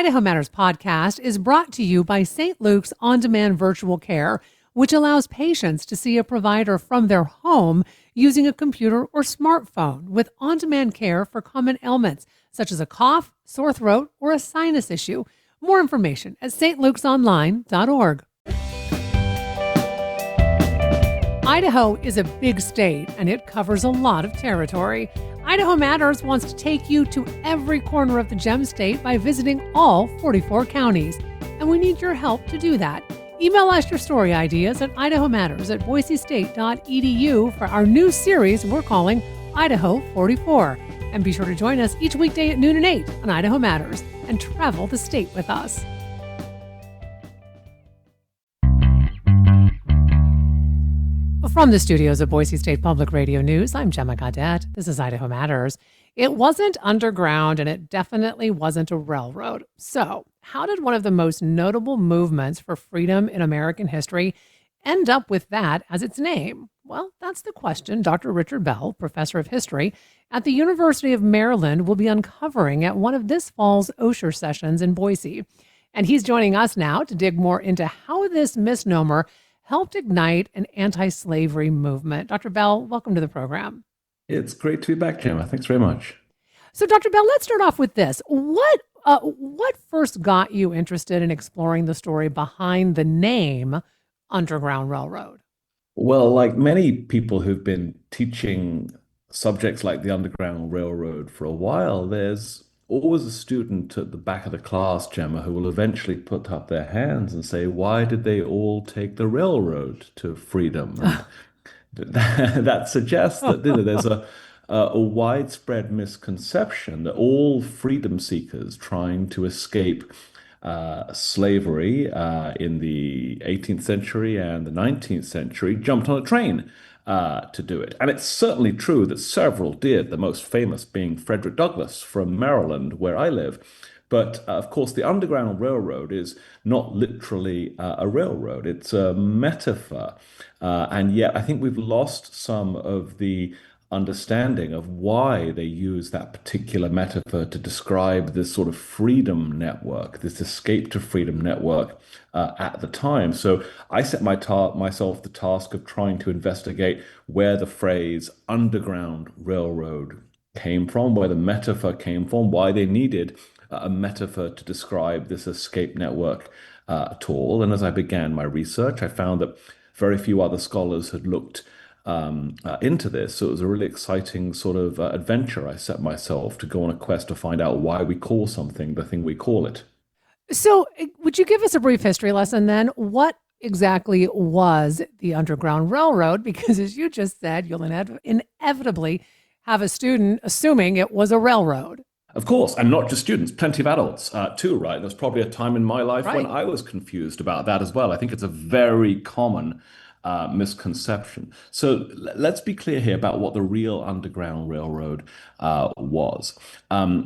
Idaho Matters podcast is brought to you by St. Luke's On-Demand Virtual Care, which allows patients to see a provider from their home using a computer or smartphone with on-demand care for common ailments, such as a cough, sore throat, or a sinus issue. More information at stlukesonline.org. Idaho is a big state, and it covers a lot of territory. Idaho Matters wants to take you to every corner of the Gem State by visiting all 44 counties, and we need your help to do that. Email us your story ideas at idahomatters@boisestate.edu for our new series we're calling Idaho 44. And be sure to join us each weekday at noon and 8 on Idaho Matters and travel the state with us. From the studios of Boise State Public Radio News, I'm Gemma Gaudette. This is Idaho Matters. It wasn't underground, and it definitely wasn't a railroad. So, how did one of the most notable movements for freedom in American history end up with that as its name? Well, that's the question Dr. Richard Bell, professor of history at the University of Maryland, will be uncovering at one of this fall's Osher sessions in Boise. And he's joining us now to dig more into how this misnomer helped ignite an anti-slavery movement. Dr. Bell, welcome to the program. It's great to be back, Gemma. Thanks very much. So, Dr. Bell, let's start off with this. What first got you interested in exploring the story behind the name Underground Railroad? Well, like many people who've been teaching subjects like the Underground Railroad for a while, there's always a student at the back of the class, Gemma, who will eventually put up their hands and say, why did they all take the railroad to freedom? And that suggests that there's a widespread misconception that all freedom seekers trying to escape slavery in the 18th century and the 19th century jumped on a train to do it. And it's certainly true that several did, the most famous being Frederick Douglass from Maryland, where I live. But of course, the Underground Railroad is not literally a railroad. It's a metaphor. And yet I think we've lost some of the understanding of why they use that particular metaphor to describe this sort of freedom network, this escape to freedom network at the time. So I set myself the task of trying to investigate where the phrase Underground Railroad came from, where the metaphor came from, why they needed a metaphor to describe this escape network at all. And as I began my research, I found that very few other scholars had looked into this. So it was a really exciting sort of adventure I set myself to go on a quest to find out why we call something the thing we call it. So would you give us a brief history lesson then? What exactly was the Underground Railroad? Because as you just said, you'll inevitably have a student assuming it was a railroad. Of course, and not just students, plenty of adults too, right? There's probably a time in my life when I was confused about that as well. I think it's a very common misconception. So let's be clear here about what the real Underground Railroad was.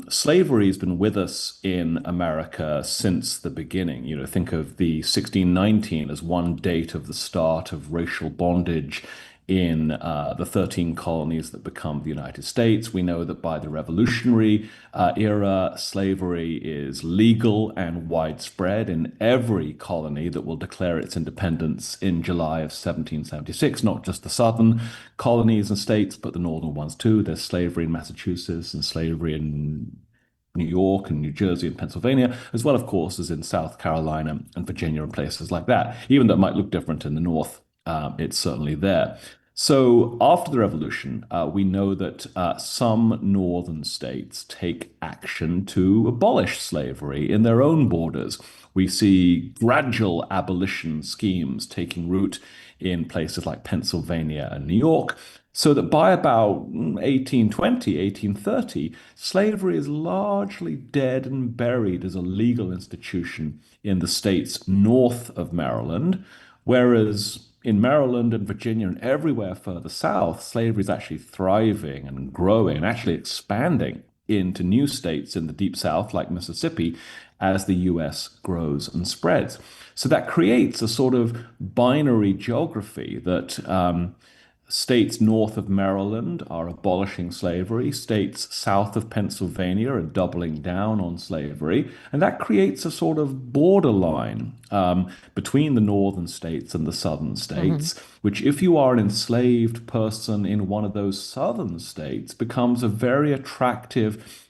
Slavery has been with us in America since the beginning. You know, think of the 1619 as one date of the start of racial bondage in the 13 colonies that become the United States. We know that by the Revolutionary era, slavery is legal and widespread in every colony that will declare its independence in July of 1776, not just the southern colonies and states, but the northern ones too. There's slavery in Massachusetts and slavery in New York and New Jersey and Pennsylvania, as well, of course, as in South Carolina and Virginia and places like that. Even though it might look different in the North, it's certainly there. So after the revolution, we know that some northern states take action to abolish slavery in their own borders. We see gradual abolition schemes taking root in places like Pennsylvania and New York, so that by about 1820, 1830, slavery is largely dead and buried as a legal institution in the states north of Maryland, whereas in Maryland and Virginia and everywhere further south, slavery is actually thriving and growing and actually expanding into new states in the Deep South, like Mississippi, as the US grows and spreads. So that creates a sort of binary geography that States north of Maryland are abolishing slavery. States south of Pennsylvania are doubling down on slavery. And that creates a sort of borderline between the northern states and the southern Hmm. states, which, if you are an enslaved person in one of those southern states, becomes a very attractive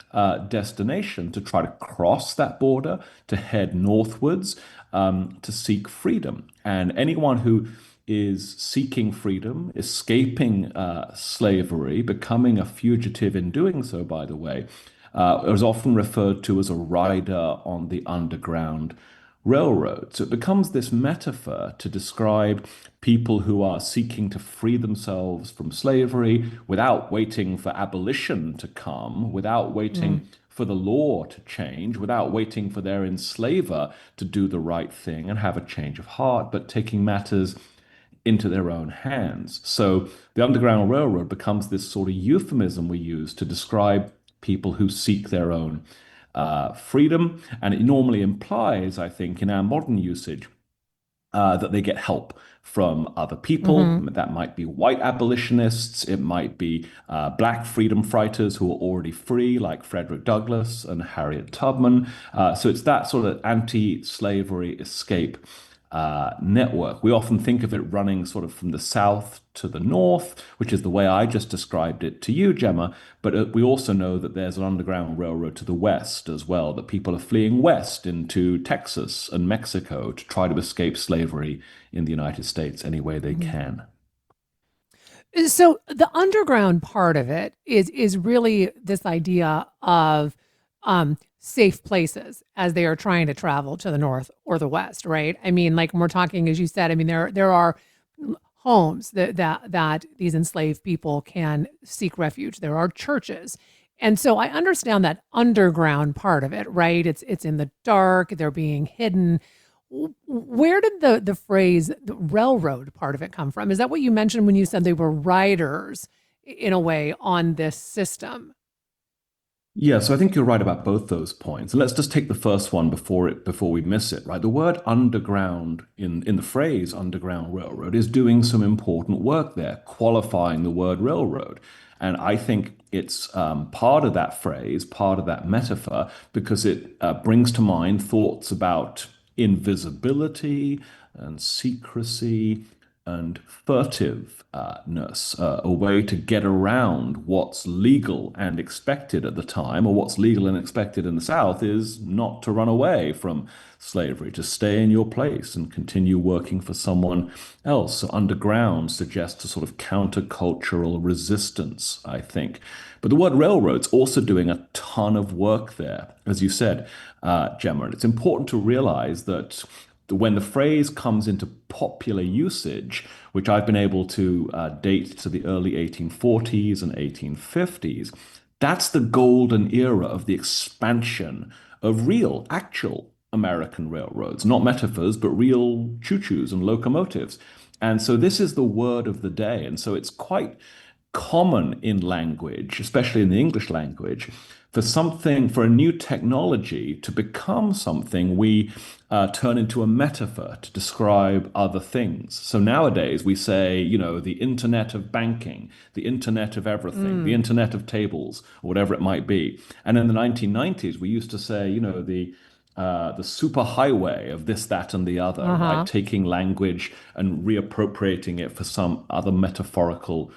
destination to try to cross that border, to head northwards, to seek freedom. And anyone who is seeking freedom, escaping slavery, becoming a fugitive in doing so, by the way, is often referred to as a rider on the Underground Railroad. So it becomes this metaphor to describe people who are seeking to free themselves from slavery without waiting for abolition to come, without waiting for the law to change, without waiting for their enslaver to do the right thing and have a change of heart, but taking matters into their own hands. So the Underground Railroad becomes this sort of euphemism we use to describe people who seek their own freedom. And it normally implies, I think, in our modern usage, that they get help from other people. Hmm. That might be white abolitionists, it might be black freedom fighters who are already free, like Frederick Douglass and Harriet Tubman. So it's that sort of anti slavery escape network. We often think of it running sort of from the south to the north, which is the way I just described it to you, Gemma. But we also know that there's an underground railroad to the west as well, that people are fleeing west into Texas and Mexico to try to escape slavery in the United States any way they can. So the underground part of it is really this idea of safe places as they are trying to travel to the north or the west, right? I mean, like when we're talking, as you said, I mean there are homes that these enslaved people can seek refuge. There are churches. And so I understand that underground part of it, right? It's in the dark, they're being hidden. Where did the phrase the railroad part of it come from? Is that what you mentioned when you said they were riders in a way on this system? Yeah, so I think you're right about both those points. And let's just take the first one before we miss it, right? The word underground in the phrase Underground Railroad is doing some important work there, qualifying the word railroad. And I think it's part of that phrase, part of that metaphor, because it brings to mind thoughts about invisibility and secrecy and furtiveness, a way to get around what's legal and expected at the time, or what's legal and expected in the South, is not to run away from slavery, to stay in your place and continue working for someone else. So underground suggests a sort of countercultural resistance, I think. But the word railroad's also doing a ton of work there, as you said, Gemma. And it's important to realize that when the phrase comes into popular usage, which I've been able to date to the early 1840s and 1850s, that's the golden era of the expansion of real, actual American railroads, not metaphors, but real choo-choos and locomotives. And so this is the word of the day. And so it's quite common in language, especially in the English language, for a new technology to become something we turn into a metaphor to describe other things. So nowadays we say, the internet of banking, the internet of everything, the Mm. internet of tables, or whatever it might be. And in the 1990s, we used to say, the super highway of this, that, and the other, right? Uh-huh. Taking language and reappropriating it for some other metaphorical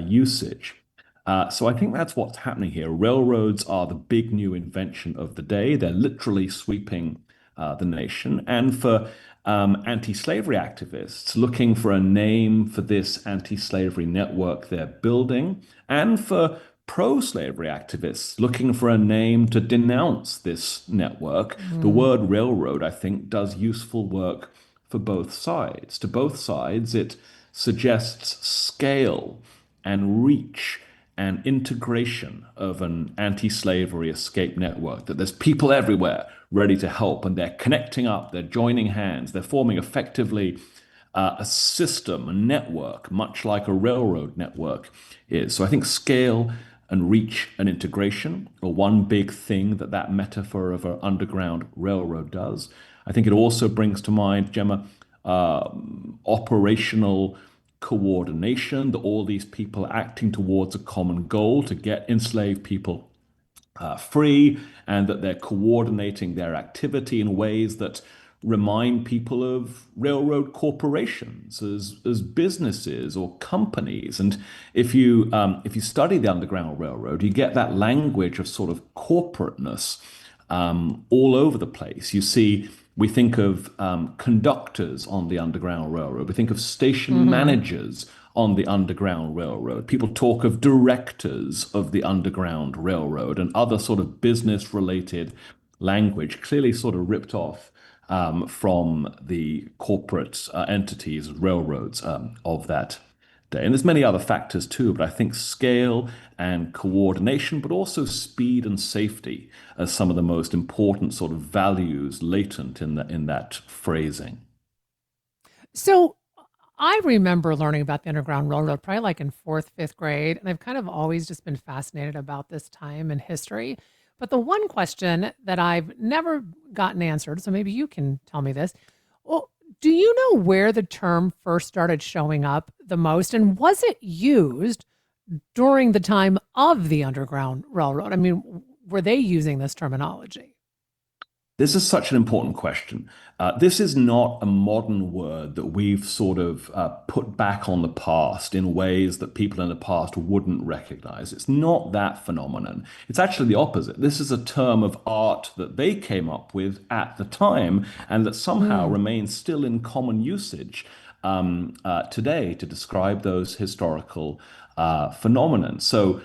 usage. So I think that's what's happening here. Railroads are the big new invention of the day. They're literally sweeping the nation. And for anti-slavery activists looking for a name for this anti-slavery network they're building, and for pro-slavery activists looking for a name to denounce this network, the Mm. word railroad, I think, does useful work for both sides. To both sides, it suggests scale and reach and integration of an anti-slavery escape network, that there's people everywhere ready to help, and they're connecting up, they're joining hands, they're forming effectively a system, a network, much like a railroad network is. So I think scale and reach and integration are one big thing that metaphor of an underground railroad does. I think it also brings to mind, Gemma, operational coordination, that all these people are acting towards a common goal to get enslaved people free, and that they're coordinating their activity in ways that remind people of railroad corporations as businesses or companies. And if you study the Underground Railroad, you get that language of sort of corporateness all over the place. We think of conductors on the Underground Railroad. We think of station managers on the Underground Railroad. People talk of directors of the Underground Railroad and other sort of business related language, clearly sort of ripped off from the corporate entities, railroads of that day. And there's many other factors too, but I think scale and coordination, but also speed and safety as some of the most important sort of values latent in that phrasing. So I remember learning about the Underground Railroad probably like in fourth, fifth grade, and I've kind of always just been fascinated about this time in history. But the one question that I've never gotten answered, so maybe you can tell me this. Well, do you know where the term first started showing up the most? And was it used during the time of the Underground Railroad? I mean, were they using this terminology? This is such an important question. This is not a modern word that we've sort of put back on the past in ways that people in the past wouldn't recognize. It's not that phenomenon. It's actually the opposite. This is a term of art that they came up with at the time and that somehow remains still in common usage today to describe those historical phenomenon. So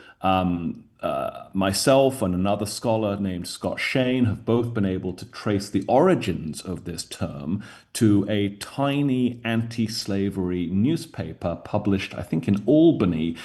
myself and another scholar named Scott Shane have both been able to trace the origins of this term to a tiny anti-slavery newspaper published, I think, in Albany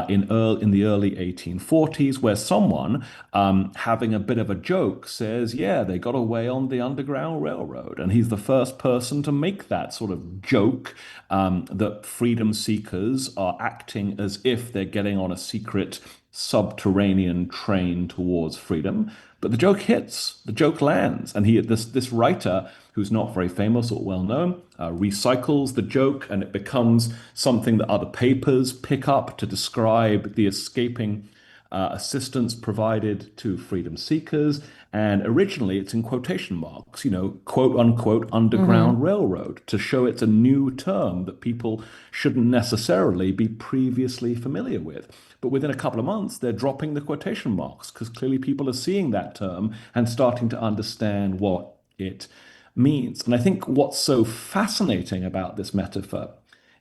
in the early 1840s, where someone having a bit of a joke says, "Yeah, they got away on the Underground Railroad," and he's the first person to make that sort of joke that freedom seekers are acting as if they're getting on a secret subterranean train towards freedom. But the joke hits, the joke lands, and this writer, who's not very famous or well known, recycles the joke, and it becomes something that other papers pick up to describe the escaping assistance provided to freedom seekers. And originally it's in quotation marks, quote unquote, Underground Railroad, to show it's a new term that people shouldn't necessarily be previously familiar with. But within a couple of months, they're dropping the quotation marks because clearly people are seeing that term and starting to understand what it means. And I think what's so fascinating about this metaphor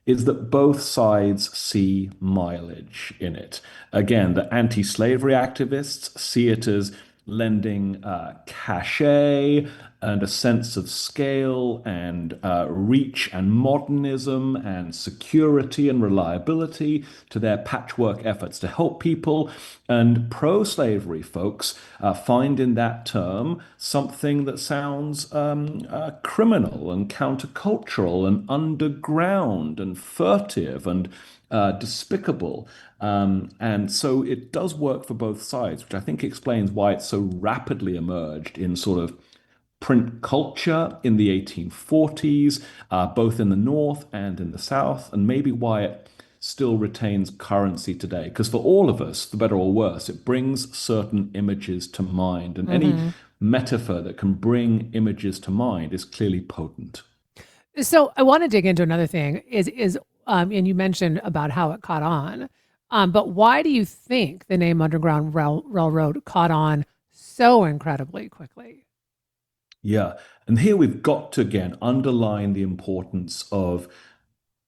is that both sides see mileage in it. Again, the anti-slavery activists see it as lending cachet and a sense of scale and reach and modernism and security and reliability to their patchwork efforts to help people. And pro-slavery folks find in that term something that sounds criminal and countercultural and underground and furtive and despicable. And so it does work for both sides, which I think explains why it's so rapidly emerged in sort of print culture in the 1840s, both in the North and in the South, and maybe why it still retains currency today. Because for all of us, for better or worse, it brings certain images to mind. And any metaphor that can bring images to mind is clearly potent. So I want to dig into another thing and you mentioned about how it caught on. But why do you think the name Underground Railroad caught on so incredibly quickly? Yeah. And here we've got to again underline the importance of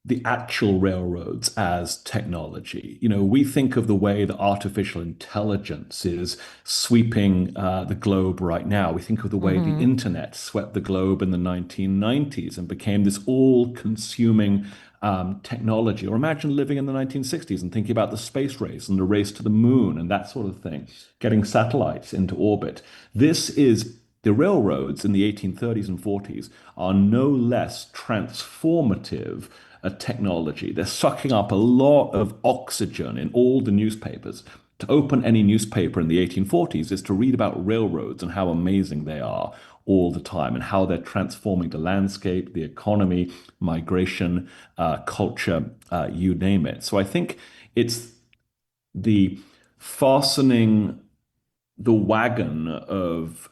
the actual railroads as technology. We think of the way that artificial intelligence is sweeping the globe right now. We think of the way the internet swept the globe in the 1990s and became this all-consuming technology. Or imagine living in the 1960s and thinking about the space race and the race to the moon and that sort of thing, getting satellites into orbit. The railroads in the 1830s and 40s are no less transformative a technology. They're sucking up a lot of oxygen in all the newspapers. To open any newspaper in the 1840s is to read about railroads and how amazing they are, all the time and how they're transforming the landscape, the economy, migration, culture, you name it. So I think it's the fastening the wagon of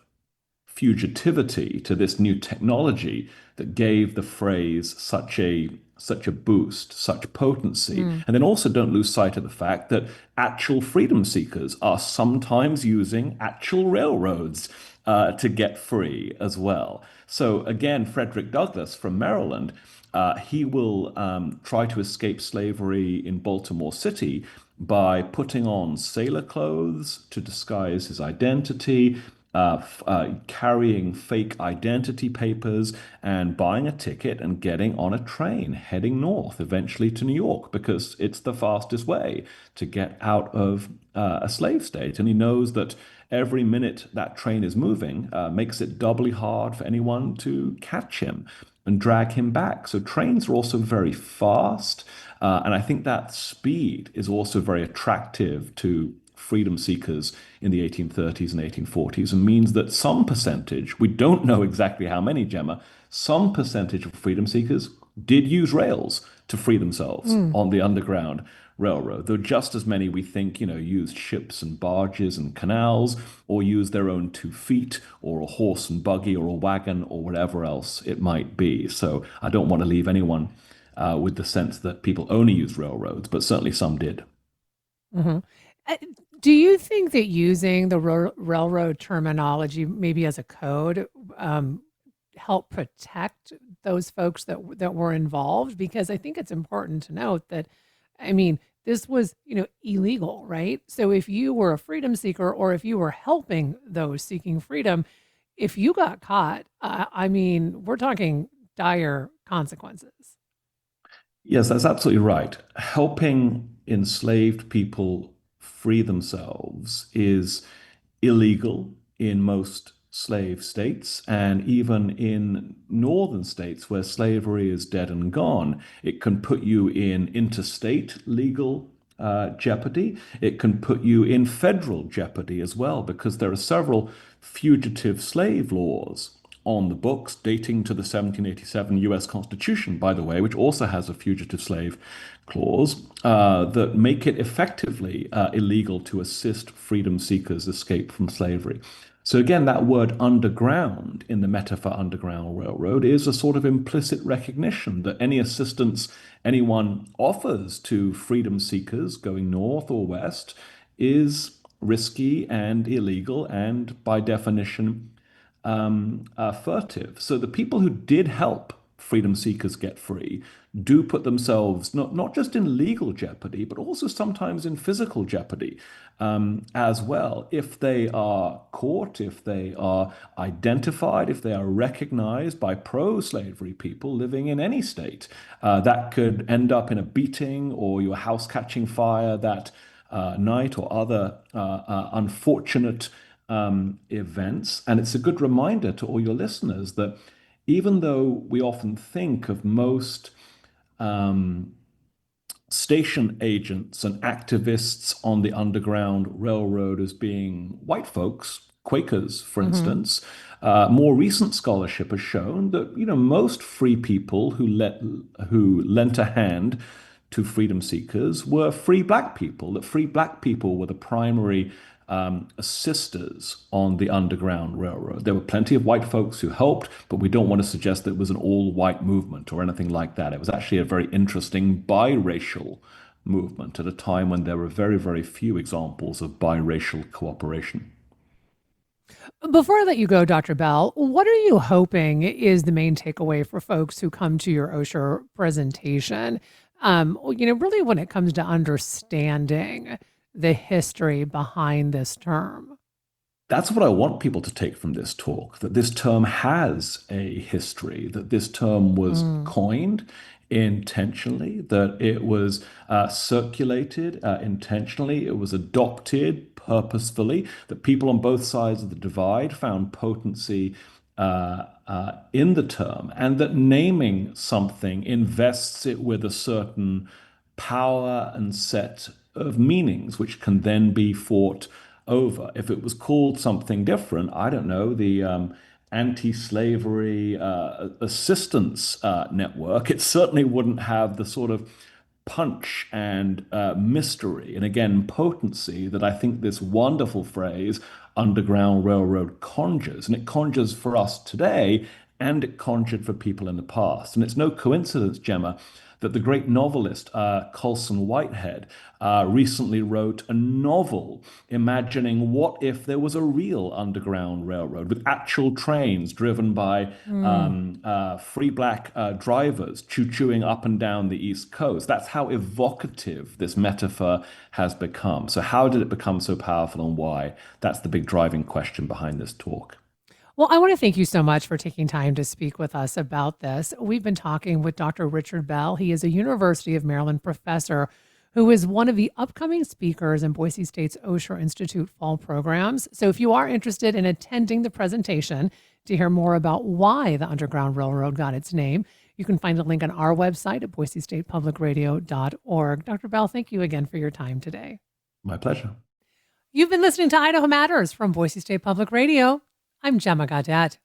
fugitivity to this new technology that gave the phrase such a boost, such potency. Mm. And then also don't lose sight of the fact that actual freedom seekers are sometimes using actual railroads to get free as well. So again, Frederick Douglass from Maryland, he will try to escape slavery in Baltimore City by putting on sailor clothes to disguise his identity, carrying fake identity papers, and buying a ticket and getting on a train heading north, eventually to New York, because it's the fastest way to get out of a slave state. And he knows that every minute that train is moving makes it doubly hard for anyone to catch him and drag him back. So trains are also very fast. And I think that speed is also very attractive to freedom seekers in the 1830s and 1840s and means that some percentage, we don't know exactly how many, Gemma, some percentage of freedom seekers did use rails to free themselves Mm. on the Underground Railroad, though just as many we think, used ships and barges and canals or used their own 2 feet or a horse and buggy or a wagon or whatever else it might be. So I don't want to leave anyone with the sense that people only use railroads, but certainly some did. Mhm. Uh, do you think that using the railroad terminology maybe as a code um, help protect those folks that were involved? Because I think it's important to note that, I mean, this was, illegal, right? So if you were a freedom seeker or if you were helping those seeking freedom, if you got caught, I mean, we're talking dire consequences. Yes, that's absolutely right. Helping enslaved people free themselves is illegal in most slave states, and even in northern states where slavery is dead and gone, it can put you in interstate legal jeopardy. It can put you in federal jeopardy as well, because there are several fugitive slave laws on the books dating to the 1787 US Constitution, by the way, which also has a fugitive slave clause that make it effectively illegal to assist freedom seekers escape from slavery. So again, that word underground in the metaphor Underground Railroad is a sort of implicit recognition that any assistance anyone offers to freedom seekers going north or west is risky and illegal and by definition furtive. So the people who did help freedom seekers get free do put themselves not just in legal jeopardy, but also sometimes in physical jeopardy as well. If they are caught, if they are identified, if they are recognized by pro-slavery people living in any state, that could end up in a beating or your house catching fire that night or other unfortunate events. And it's a good reminder to all your listeners that even though we often think of most um, station agents and activists on the Underground Railroad as being white folks, Quakers, for Hmm. instance, more recent scholarship has shown that most free people who lent a hand to freedom seekers were free black people. That free black people were the primary assisters on the Underground Railroad. There were plenty of white folks who helped, but we don't want to suggest that it was an all-white movement or anything like that. It was actually a very interesting biracial movement at a time when there were very, very few examples of biracial cooperation. Before I let you go, Dr. Bell, what are you hoping is the main takeaway for folks who come to your OSHA presentation? Really when it comes to understanding the history behind this term. That's what I want people to take from this talk, that this term has a history, that this term was Mm. coined intentionally, that it was circulated intentionally, it was adopted purposefully, that people on both sides of the divide found potency in the term, and that naming something invests it with a certain power and set of meanings, which can then be fought over. If it was called something different, I don't know, the anti-slavery assistance network, it certainly wouldn't have the sort of punch and mystery and again potency that I think this wonderful phrase Underground Railroad conjures. And it conjures for us today, and it conjured for people in the past. And it's no coincidence, Gemma, that the great novelist Colson Whitehead recently wrote a novel imagining what if there was a real Underground Railroad with actual trains driven by free black drivers choo-chooing up and down the East Coast. That's how evocative this metaphor has become. So how did it become so powerful and why? That's the big driving question behind this talk. Well, I want to thank you so much for taking time to speak with us about this. We've been talking with Dr. Richard Bell. He is a University of Maryland professor who is one of the upcoming speakers in Boise State's Osher Institute fall programs. So if you are interested in attending the presentation to hear more about why the Underground Railroad got its name, you can find a link on our website at boisestatepublicradio.org. Dr. Bell, thank you again for your time today. My pleasure. You've been listening to Idaho Matters from Boise State Public Radio. I'm Gemma Gaudet.